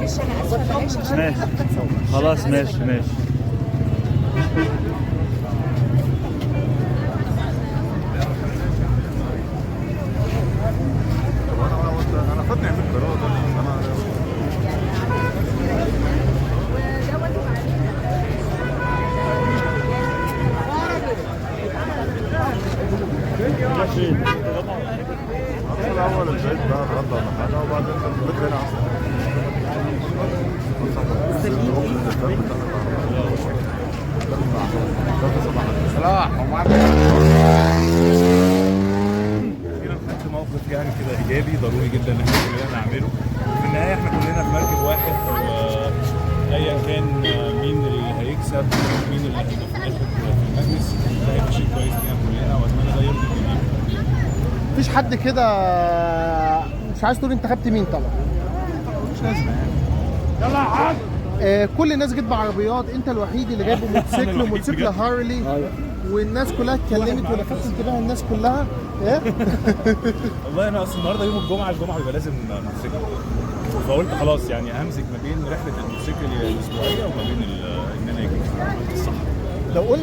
معلش انا اسفه بلاش عشان ماشي خلاص ماشي ماشي. انا خدني في القراءه الاول البيت ده اتغدى ولا حاجه وبعدين البيت هنا صلاح اخيرا خدت موقف يعني كده ايجابي ضروري جدا ان احنا كلنا نعمله. في النهايه احنا كلنا في مركب واحد، وايا كان مين اللي هيكسب مين اللي هيبقى في الاخر في المجلس ده هيبقى شيء كويس لينا كلنا، واتمنى ده يرضي الجميع. مفيش حد كده مش عايز تقول انتخبت مين طبعا. مش لازم يعني. يلا يا عم. كل الناس جت بعربيات، انت الوحيد اللي جايب موتوسيكل وموتوسيكل هارلي، والناس كلها اتكلمت ولفتت انتباه الناس كلها. ايه؟ والله انا اصل النهارده يوم الجمعه يبقى لازم موتوسيكل، فقلت خلاص يعني امزج ما بين رحله الموتوسيكل الاسبوعيه وما بين ان انا اجي الصح. لو قلنا